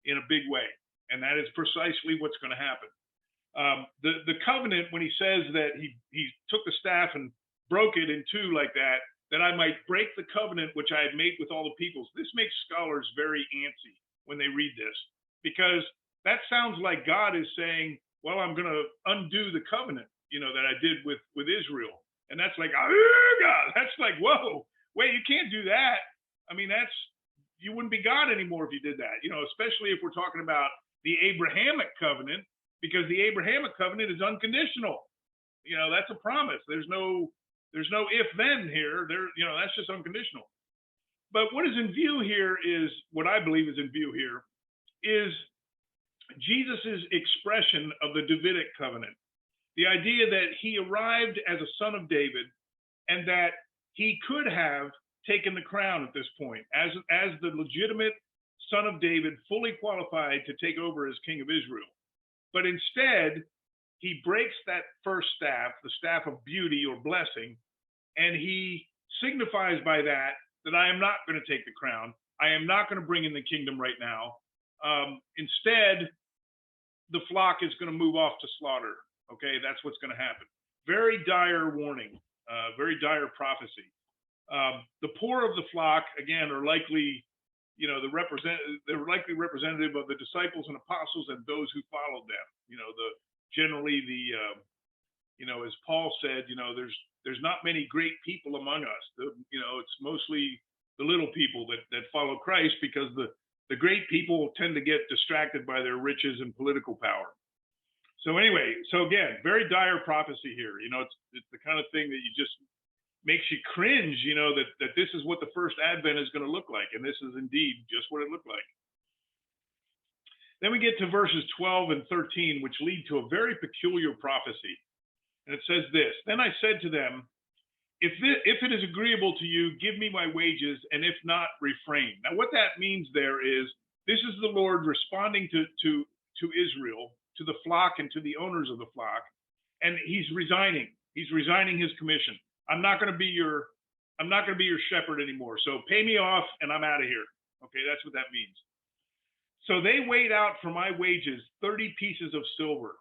in a big way. And that is precisely what's going to happen. The covenant, when he says that he took the staff and broke it in two like that I might break the covenant which I had made with all the peoples. This makes scholars very antsy when they read this, because that sounds like God is saying, well, I'm going to undo the covenant, you know, that I did with Israel. And that's like, oh God, that's like, whoa, wait, you can't do that. I mean, you wouldn't be God anymore if you did that, you know, especially if we're talking about the Abrahamic covenant, because the Abrahamic covenant is unconditional. You know, that's a promise. There's no if then here. You know, that's just unconditional. But what is in view here is what I believe is in view here is Jesus's expression of the Davidic covenant. The idea that he arrived as a son of David and that he could have taken the crown at this point as the legitimate son of David, fully qualified to take over as king of Israel. But instead, he breaks that first staff, the staff of beauty or blessing, and he signifies by that I am not going to take the crown. I am not going to bring in the kingdom right now. Instead, the flock is going to move off to slaughter. Okay, that's what's going to happen. Very dire warning, very dire prophecy. The poor of the flock, again, are likely, you know, they're likely representative of the disciples and apostles and those who followed them. You know, the generally as Paul said, there's not many great people among us. It's mostly the little people that follow Christ, because the great people tend to get distracted by their riches and political power. So anyway, again, very dire prophecy here. It's the kind of thing that you just makes you cringe, that this is what the first advent is going to look like. And this is indeed just what it looked like. Then we get to verses 12 and 13, which lead to a very peculiar prophecy. And it says this: "Then I said to them, if it is agreeable to you, give me my wages, and if not, refrain." Now, what that means there is, this is the Lord responding to Israel, to the flock and to the owners of the flock, and he's resigning. He's resigning his commission. I'm not going to be your shepherd anymore. So pay me off, and I'm out of here. Okay, that's what that means. So they weighed out for my wages 30 pieces of silver.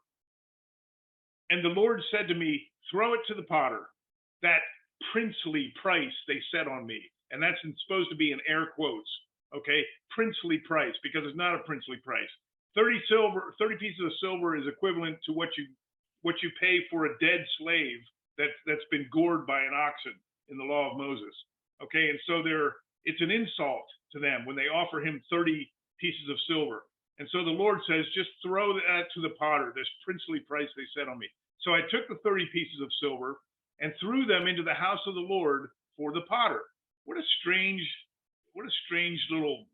And the Lord said to me, "Throw it to the potter." That princely price they set on me. And that's supposed to be in air quotes. Okay, princely price, because it's not a princely price. 30 pieces of silver is equivalent to what you pay for a dead slave that's been gored by an oxen in the law of Moses. Okay, and so it's an insult to them when they offer him 30 pieces of silver. And so the Lord says, just throw that to the potter, this princely price they set on me. So I took the 30 pieces of silver and threw them into the house of the Lord for the potter. What a strange little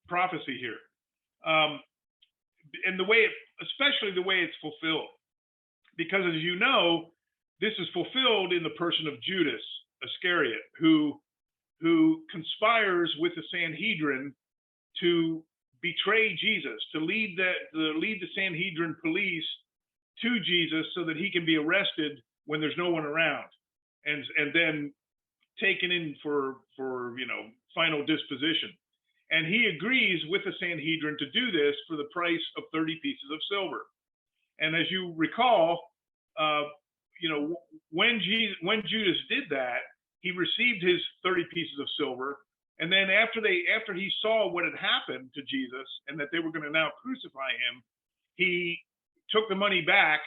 prophecy here. And especially the way it's fulfilled. Because as you know, this is fulfilled in the person of Judas Iscariot, who conspires with the Sanhedrin to betray Jesus, to lead the Sanhedrin police to Jesus so that he can be arrested when there's no one around, and then taken in for final disposition. And he agrees with the Sanhedrin to do this for the price of 30 pieces of silver. And as you recall, when Judas did that, he received his 30 pieces of silver. And then after he saw what had happened to Jesus and that they were going to now crucify him, he took the money back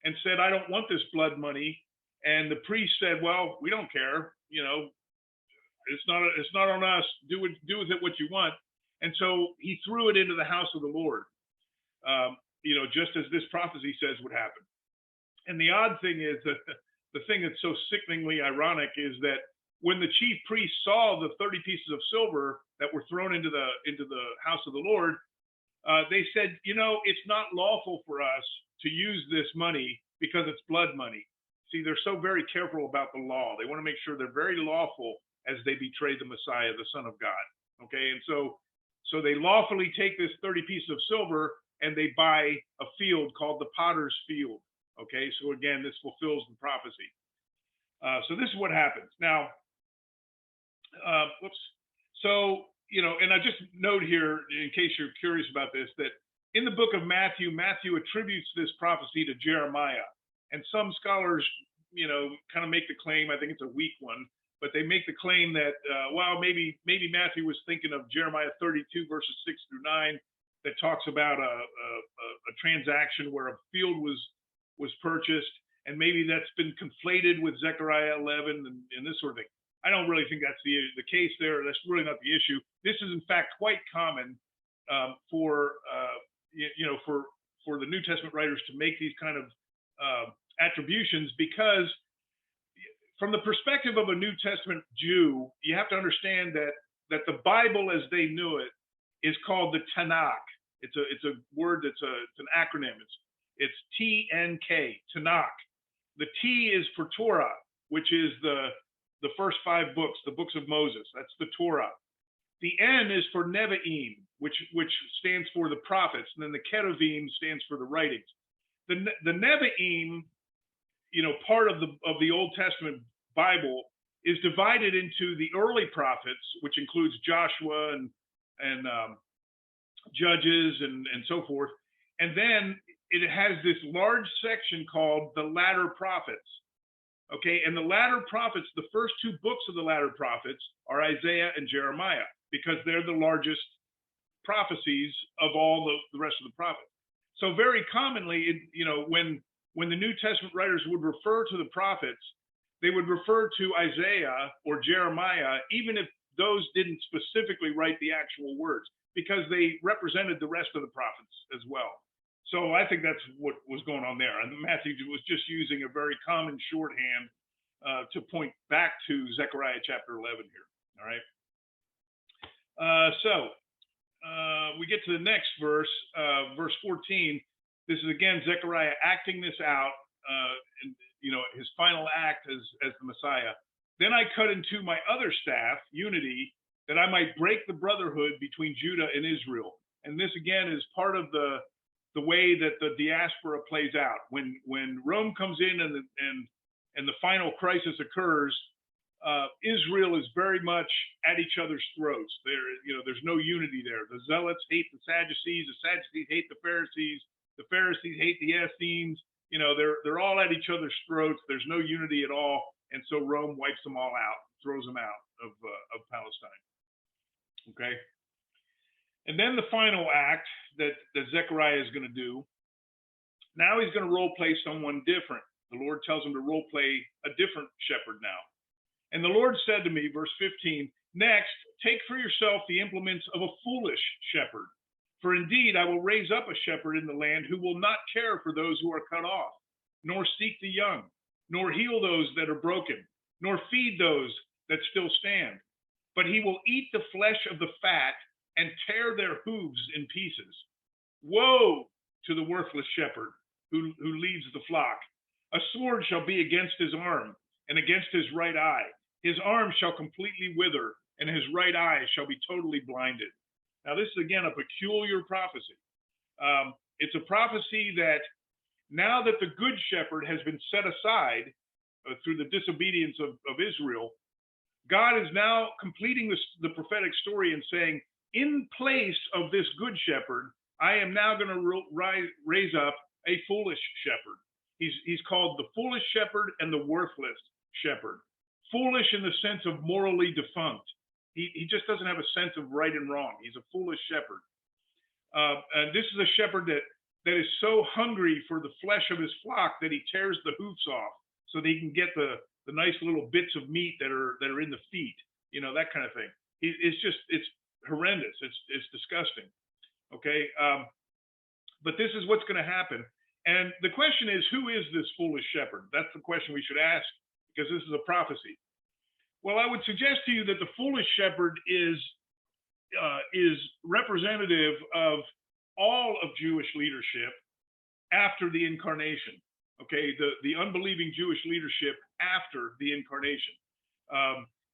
and said, "I don't want this blood money." And the priest said, "Well, we don't care. It's not on us. Do with it what you want." And so he threw it into the house of the Lord, just as this prophecy says would happen. And the odd thing is that the thing that's so sickeningly ironic is that when the chief priests saw the 30 pieces of silver that were thrown into the house of the Lord, they said, "It's not lawful for us to use this money because it's blood money." See, they're so very careful about the law. They want to make sure they're very lawful as they betray the Messiah, the Son of God. Okay, and so they lawfully take this 30 pieces of silver and they buy a field called the Potter's Field. Okay, so again, this fulfills the prophecy. So this is what happens. Now, So, and I just note here, in case you're curious about this, that in the book of Matthew attributes this prophecy to Jeremiah. And some scholars, kind of make the claim, I think it's a weak one, but they make the claim that, maybe Matthew was thinking of Jeremiah 32, verses 6 through 9, that talks about a transaction where a field was purchased, and maybe that's been conflated with Zechariah 11 and this sort of thing. I don't really think that's the case there. That's really not the issue. This is, in fact, quite common for the New Testament writers to make these kind of attributions, because from the perspective of a New Testament Jew, you have to understand that the Bible as they knew it is called the Tanakh. It's a word it's an acronym. It's TNK, Tanakh. The T is for Torah, which is the first 5 books, the books of Moses. That's the Torah. The N is for Nevi'im, which stands for the prophets, and then the Ketuvim stands for the writings. The Nevi'im, part of the Old Testament Bible, is divided into the early prophets, which includes Joshua and Judges and so forth, and then it has this large section called the latter prophets. Okay, and the latter prophets, the first 2 books of the latter prophets are Isaiah and Jeremiah, because they're the largest prophecies of all the rest of the prophets. So very commonly, when the New Testament writers would refer to the prophets, they would refer to Isaiah or Jeremiah, even if those didn't specifically write the actual words, because they represented the rest of the prophets as well. So I think that's what was going on there. And Matthew was just using a very common shorthand to point back to Zechariah chapter 11 here. All right. We get to the next verse, verse 14. This is again Zechariah acting this out, and his final act as the Messiah. Then I cut in two my other staff, unity, that I might break the brotherhood between Judah and Israel. And this again is part of the way that the diaspora plays out. When Rome comes in and the final crisis occurs, Israel is very much at each other's throats. There's no unity there. The Zealots hate the Sadducees hate the Pharisees hate the Essenes. They're all at each other's throats. There's no unity at all, and so Rome wipes them all out, throws them out of Palestine. Okay, and then the final act that Zechariah is going to do. Now he's going to role play someone different. The Lord tells him to role play a different shepherd now. And the Lord said to me, verse 15, next, take for yourself the implements of a foolish shepherd. For indeed, I will raise up a shepherd in the land who will not care for those who are cut off, nor seek the young, nor heal those that are broken, nor feed those that still stand. But he will eat the flesh of the fat and tear their hooves in pieces. Woe to the worthless shepherd who leads the flock. A sword shall be against his arm and against his right eye. His arm shall completely wither, and his right eye shall be totally blinded. Now, this is again a peculiar prophecy. It's a prophecy that now that the good shepherd has been set aside through the disobedience of Israel, God is now completing the prophetic story and saying, in place of this good shepherd, I am now going to raise up a foolish shepherd. He's called the foolish shepherd and the worthless shepherd. Foolish in the sense of morally defunct. He just doesn't have a sense of right and wrong. He's a foolish shepherd. And this is a shepherd that is so hungry for the flesh of his flock that he tears the hoofs off so that he can get the nice little bits of meat that are in the feet, that kind of thing. It's horrendous. It's disgusting. Okay. But this is what's going to happen. And the question is, who is this foolish shepherd? That's the question we should ask, because this is a prophecy. Well, I would suggest to you that the foolish shepherd is representative of all of Jewish leadership after the incarnation. Okay, the unbelieving Jewish leadership after the incarnation.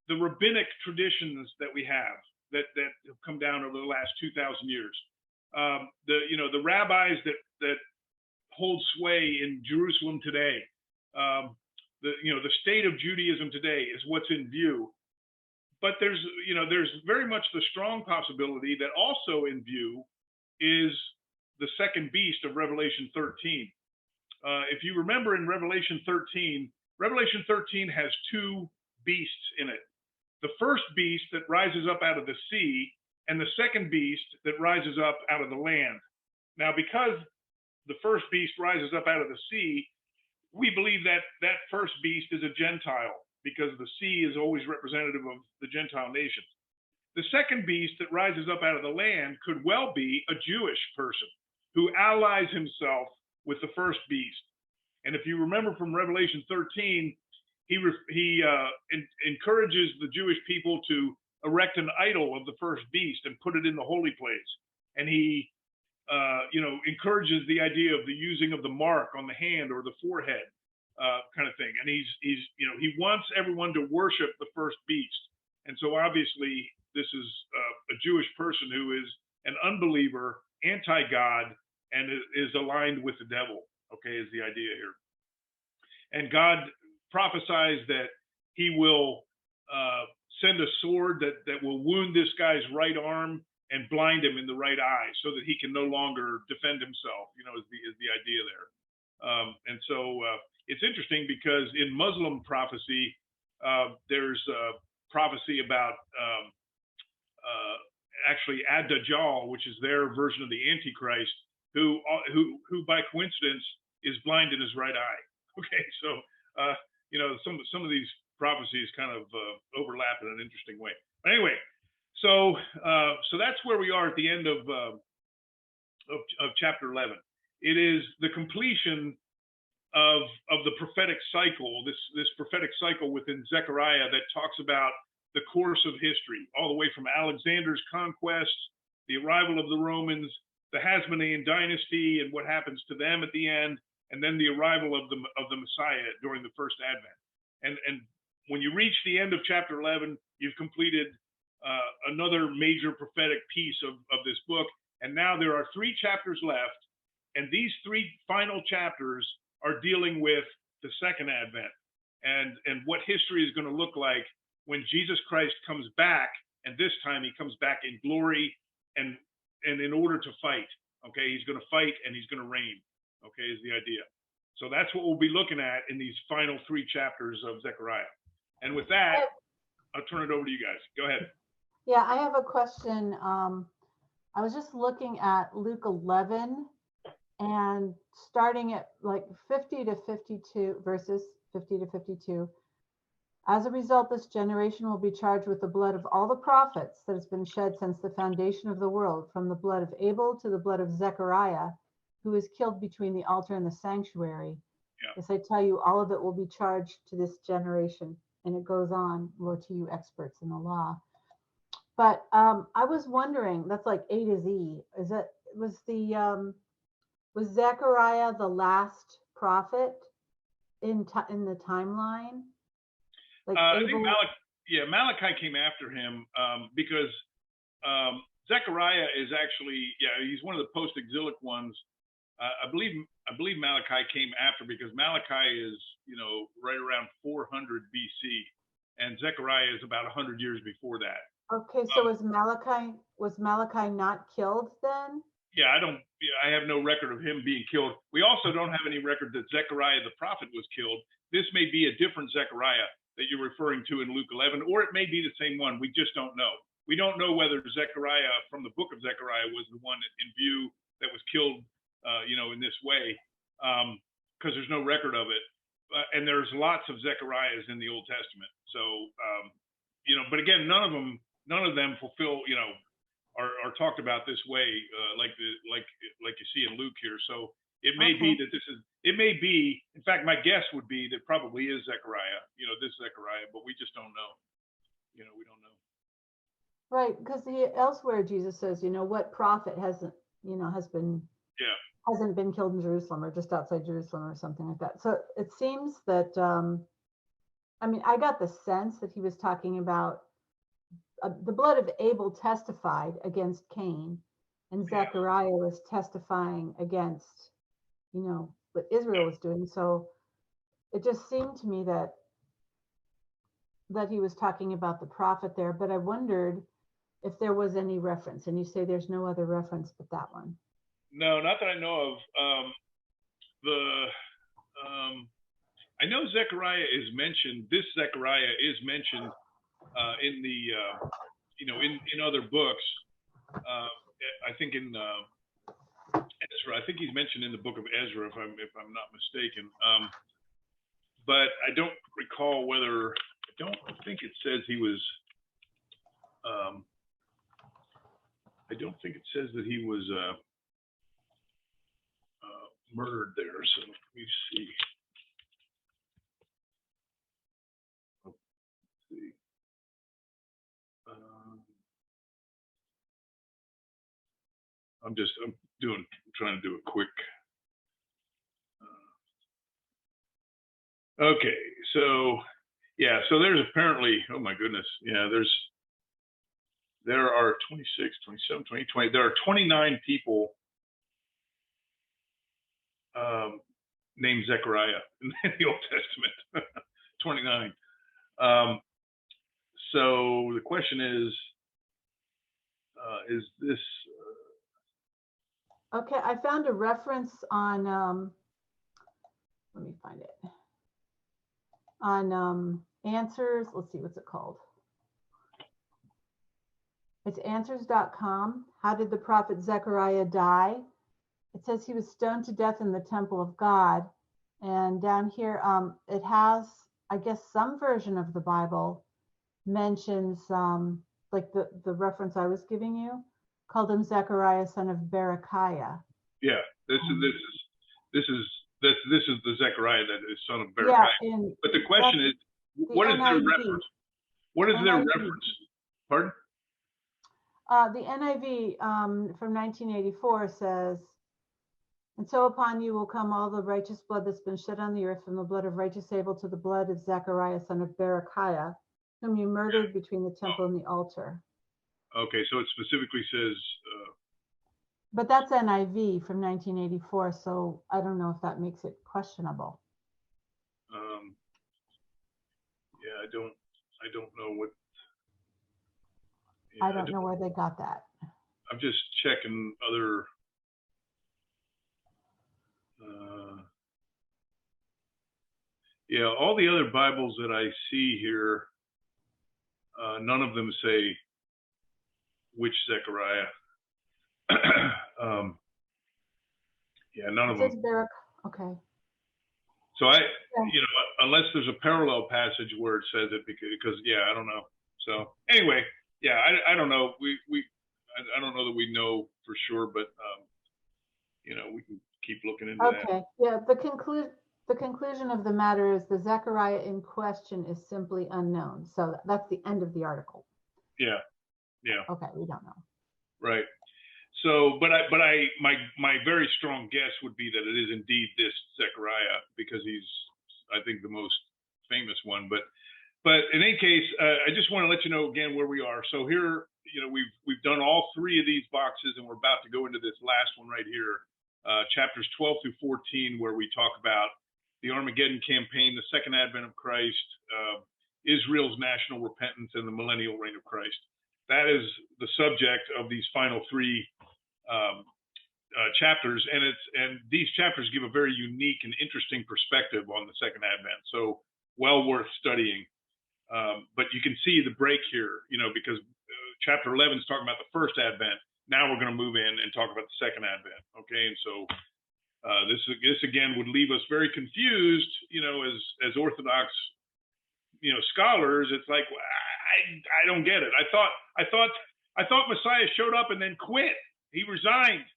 The rabbinic traditions that we have that have come down over the last 2,000 years. The rabbis that hold sway in Jerusalem today. The state of Judaism today is what's in view. But there's very much the strong possibility that also in view is the second beast of Revelation 13. If you remember in Revelation 13 has two beasts in it. The first beast that rises up out of the sea, and the second beast that rises up out of the land. Now, because the first beast rises up out of the sea, we believe that first beast is a Gentile, because the sea is always representative of the Gentile nations. The second beast that rises up out of the land could well be a Jewish person who allies himself with the first beast. And if you remember from Revelation 13, he encourages the Jewish people to erect an idol of the first beast and put it in the holy place. And he encourages the idea of the using of the mark on the hand or the forehead, kind of thing. And he wants everyone to worship the first beast. And so obviously this is a Jewish person who is an unbeliever, anti-God, and is aligned with the devil. Okay, is the idea here. And God prophesies that he will send a sword that will wound this guy's right arm and blind him in the right eye so that he can no longer defend himself, is the idea there. And so it's interesting because in Muslim prophecy, there's a prophecy about actually Ad-Dajjal, which is their version of the Antichrist, who by coincidence is blind in his right eye. Okay, so some of these prophecies kind of overlap in an interesting way. But anyway, so that's where we are at the end of chapter 11. It is the completion of the prophetic cycle, this prophetic cycle within Zechariah that talks about the course of history, all the way from Alexander's conquests, the arrival of the Romans, the Hasmonean dynasty, and what happens to them at the end, and then the arrival of the Messiah during the first Advent. And when you reach the end of chapter 11, you've completed another major prophetic piece of this book. And now there are 3 chapters left, and these 3 final chapters are dealing with the second Advent and what history is going to look like when Jesus Christ comes back, and this time he comes back in glory and in order to fight. Okay, he's going to fight and he's going to reign. Okay, is the idea. So that's what we'll be looking at in these final 3 chapters of Zechariah. And with that, I'll turn it over to you guys. Go ahead. Yeah, I have a question. I was just looking at Luke 11 and starting at like 50 to 52, verses 50 to 52. As a result, this generation will be charged with the blood of all the prophets that has been shed since the foundation of the world, from the blood of Abel to the blood of Zechariah, who was killed between the altar and the sanctuary. Yeah. Yes, I tell you, all of it will be charged to this generation. And it goes on, woe to you experts in the law. But I was wondering, that's like A to Z. Was Zechariah the last prophet in the timeline? Like I think Malachi came after him because Zechariah is actually, he's one of the post-exilic ones. I believe Malachi came after, because Malachi is, right around 400 BC, and Zechariah is about 100 years before that. Okay, so was Malachi not killed then? Yeah, I have no record of him being killed. We also don't have any record that Zechariah the prophet was killed. This may be a different Zechariah that you're referring to in Luke 11, or it may be the same one. We just don't know. We don't know whether Zechariah from the book of Zechariah was the one in view that was killed, in this way, because there's no record of it. And there's lots of Zechariahs in the Old Testament. So, but again, none of them fulfill, are talked about this way, like you see in Luke here. So it may be that it may be, in fact, my guess would be that probably is Zechariah, this Zechariah, but we just don't know. We don't know. Right, because elsewhere Jesus says, what prophet hasn't been killed in Jerusalem or just outside Jerusalem or something like that. So it seems that, I got the sense that he was talking about the blood of Abel testified against Cain, and Zechariah was testifying against, what Israel was doing. So it just seemed to me that he was talking about the prophet there, but I wondered if there was any reference, and you say there's no other reference but that one. No, not that I know of. I know Zechariah is mentioned. This Zechariah is mentioned in the in other books. I think in Ezra. I think he's mentioned in the book of Ezra, if I'm not mistaken. But I don't recall whether. I don't think it says he was. I don't think it says that he was murdered there. So let me see. Let's see. I'm trying to do a quick. Okay, so there's apparently, oh my goodness, there are 26, 27, 20, 20. There are 29 people named Zechariah in the Old Testament. 29. So the question is this? Okay, I found a reference on. Let me find it. On Answers. Let's see, what's it called? It's answers.com. How did the prophet Zechariah die? it says he was stoned to death in the temple of God. And down here, it has, I guess, some version of the Bible mentions, like the reference I was giving you, called him Zechariah, son of Berechiah. Yeah, this is the Zechariah that is son of Yeah, Berechiah. But the question is, what is their reference? What is their reference? Pardon? The NIV from 1984 says, "And so upon you will come all the righteous blood that's been shed on the earth, from the blood of righteous Abel to the blood of Zechariah, son of Berechiah, whom you murdered between the temple and the altar." Okay, so it specifically says. But that's NIV from 1984, so I don't know if that makes it questionable. Yeah, I don't know what. Yeah, I don't know where they got that. I'm just checking other. Yeah, all the other Bibles that I see here, none of them say which Zechariah. Yeah, none of them. Okay. So unless there's a parallel passage where it says it, because yeah, I don't know. So anyway, yeah, I don't know. I don't know that we know for sure, but we can keep looking into that. Okay. Yeah. The conclusion of the matter is the Zechariah in question is simply unknown. So that's the end of the article. Yeah. Yeah. Okay. We don't know. Right. So, my very strong guess would be that it is indeed this Zechariah, because he's, I think, the most famous one. But in any case, I just want to let you know again where we are. So here, we've done all three of these boxes, and we're about to go into this last one right here, chapters 12 through 14, where we talk about the Armageddon campaign, the second advent of Christ, Israel's national repentance, and the millennial reign of Christ. That is the subject of these final three chapters, and these chapters give a very unique and interesting perspective on the second advent. So well worth studying. But you can see the break here, because chapter 11 is talking about the first advent. Now we're going to move in and talk about the second advent. Okay, and so this again would leave us very confused, as Orthodox, scholars. It's like, I don't get it. I thought Messiah showed up and then quit. He resigned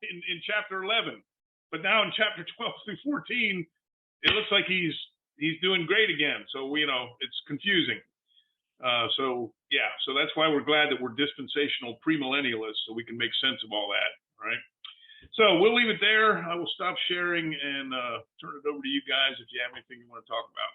in chapter 11, but now in chapter 12 through 14, it looks like he's doing great again. So it's confusing. So that's why we're glad that we're dispensational premillennialists, so we can make sense of all that. Right. So we'll leave it there. I will stop sharing and turn it over to you guys if you have anything you want to talk about.